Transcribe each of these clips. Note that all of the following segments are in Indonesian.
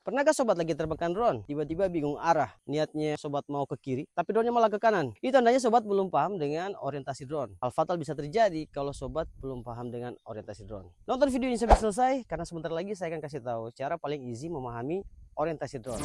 Pernahkah sobat lagi terbangkan drone, tiba-tiba bingung arah, niatnya sobat mau ke kiri, tapi drone-nya malah ke kanan? Itu tandanya sobat belum paham dengan orientasi drone. Hal fatal bisa terjadi kalau sobat belum paham dengan orientasi drone. Nonton video ini sampai selesai, karena sebentar lagi saya akan kasih tahu cara paling easy memahami orientasi drone.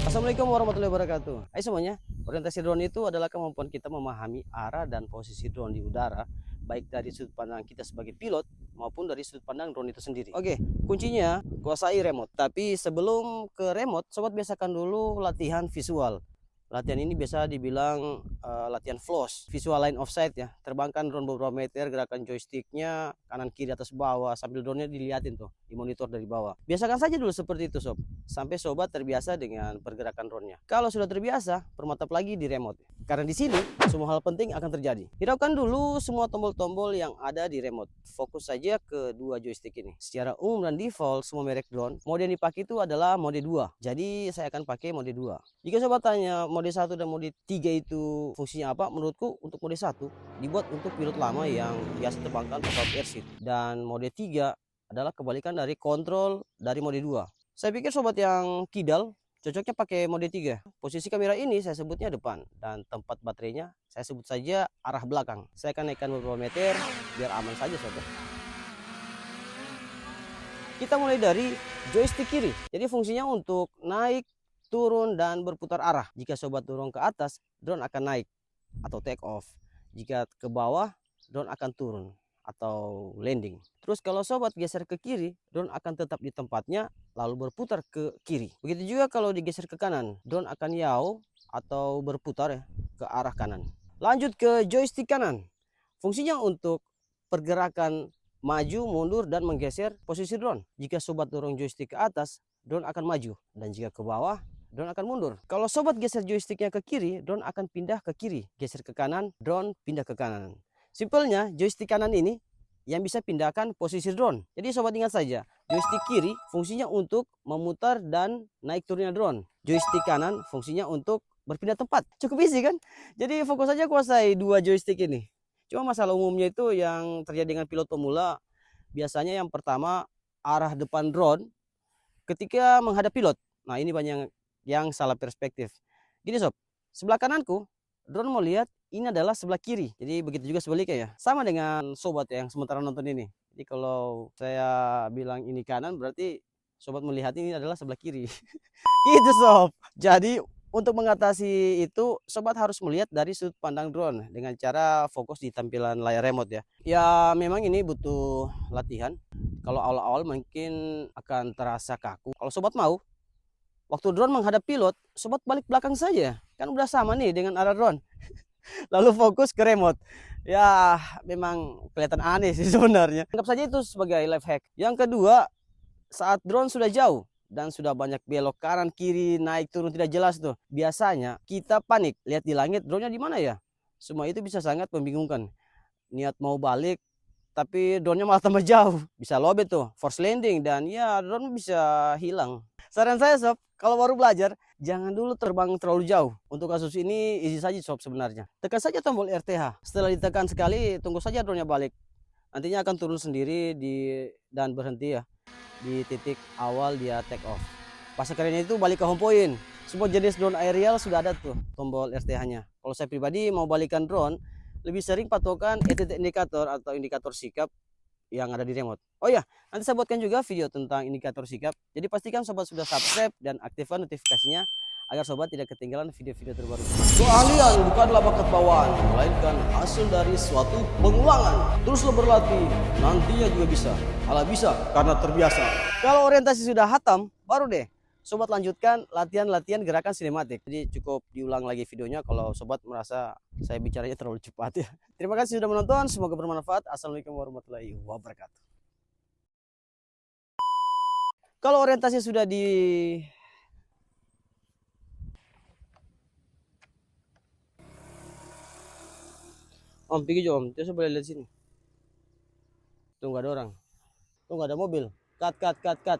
Assalamualaikum warahmatullahi wabarakatuh. Hai semuanya, orientasi drone itu adalah kemampuan kita memahami arah dan posisi drone di udara, baik dari sudut pandang kita sebagai pilot maupun dari sudut pandang drone itu sendiri. Oke, kuncinya kuasai remote. Tapi sebelum ke remote, sobat biasakan dulu latihan visual. Latihan ini biasa dibilang latihan floss, visual line of sight ya. Terbangkan drone beberapa meter, gerakan joysticknya kanan kiri atas bawah sambil drone-nya dilihatin tuh, dimonitor dari bawah. Biasakan saja dulu seperti itu sob, sampai sobat terbiasa dengan pergerakan drone-nya. Kalau sudah terbiasa, permantap lagi di remote. Karena di sini semua hal penting akan terjadi. Hiraukan dulu semua tombol-tombol yang ada di remote. Fokus saja ke dua joystick ini. Secara umum dan default semua merek drone, mode yang dipakai itu adalah mode 2. Jadi saya akan pakai mode 2. Jika sobat tanya mode 1 dan mode 3 itu fungsinya apa? Menurutku untuk mode 1 dibuat untuk pilot lama yang biasa terbangkan pesawat airship, dan mode 3 adalah kebalikan dari kontrol dari mode 2. Saya pikir sobat yang kidal cocoknya pakai mode 3. Posisi kamera ini saya sebutnya depan, dan tempat baterainya saya sebut saja arah belakang. Saya akan naikkan beberapa meter biar aman saja sobat. Kita mulai dari joystick kiri. Jadi fungsinya untuk naik, turun, dan berputar arah. Jika sobat dorong ke atas, drone akan naik atau take off. Jika ke bawah, drone akan turun atau landing. Terus kalau sobat geser ke kiri, drone akan tetap di tempatnya lalu berputar ke kiri. Begitu juga kalau digeser ke kanan, drone akan yaw atau berputar ya ke arah kanan. Lanjut ke joystick kanan. Fungsinya untuk pergerakan maju, mundur, dan menggeser posisi drone. Jika sobat dorong joystick ke atas, drone akan maju, dan jika ke bawah, drone akan mundur. Kalau sobat geser joysticknya ke kiri, drone akan pindah ke kiri. Geser ke kanan, drone pindah ke kanan. Simpelnya, joystick kanan ini yang bisa pindahkan posisi drone. Jadi sobat ingat saja, joystick kiri fungsinya untuk memutar dan naik turunnya drone. Joystick kanan fungsinya untuk berpindah tempat. Cukup easy kan? Jadi fokus saja kuasai dua joystick ini. Cuma masalah umumnya itu yang terjadi dengan pilot pemula, biasanya yang pertama arah depan drone ketika menghadap pilot. Nah ini banyak yang salah perspektif. Gini sob, sebelah kananku drone mau lihat ini adalah sebelah kiri. Jadi begitu juga sebaliknya ya. Sama dengan sobat yang sementara nonton ini. Jadi kalau saya bilang ini kanan, berarti sobat melihat ini adalah sebelah kiri. Gitu sob. Jadi untuk mengatasi itu, sobat harus melihat dari sudut pandang drone dengan cara fokus di tampilan layar remote ya. Ya memang ini butuh latihan. Kalau awal-awal mungkin akan terasa kaku. Kalau sobat mau, waktu drone menghadap pilot, sobat balik belakang saja. Kan udah sama nih dengan arah drone. Lalu fokus ke remote. Ya memang kelihatan aneh sih sebenarnya. Anggap saja itu sebagai life hack. Yang kedua, saat drone sudah jauh dan sudah banyak belok kanan kiri, naik turun tidak jelas tuh, biasanya kita panik lihat di langit drone-nya di mana ya. Semua itu bisa sangat membingungkan. Niat mau balik tapi drone-nya malah tambah jauh, bisa lobet tuh, force landing, dan ya drone bisa hilang. Saran saya sob, kalau baru belajar jangan dulu terbang terlalu jauh. Untuk kasus ini easy saja sob sebenarnya. Tekan saja tombol RTH. Setelah ditekan sekali, tunggu saja drone-nya balik. Nantinya akan turun sendiri dan berhenti ya di titik awal dia take off. Pas kerennya itu balik ke home point. Semua jenis drone aerial sudah ada tuh tombol RTH-nya. Kalau saya pribadi mau balikan drone, lebih sering patokan titik indikator atau indikator sikap yang ada di remote. Oh ya, nanti saya buatkan juga video tentang indikator sikap. Jadi pastikan sobat sudah subscribe dan aktifkan notifikasinya agar sobat tidak ketinggalan video-video terbaru. Keahlian bukanlah bakat bawaan, melainkan hasil dari suatu pengulangan. Teruslah berlatih, nantinya juga bisa. Alah bisa karena terbiasa. Kalau orientasi sudah hatam, baru deh sobat lanjutkan latihan-latihan gerakan sinematik. Jadi cukup diulang lagi videonya kalau sobat merasa saya bicaranya terlalu cepat ya. Terima kasih sudah menonton, semoga bermanfaat. Assalamualaikum warahmatullahi wabarakatuh. Kalau orientasi sudah di Om pergi Jo Om, terus boleh lihat sini. Tuh nggak ada orang. Tuh nggak ada mobil. Cut.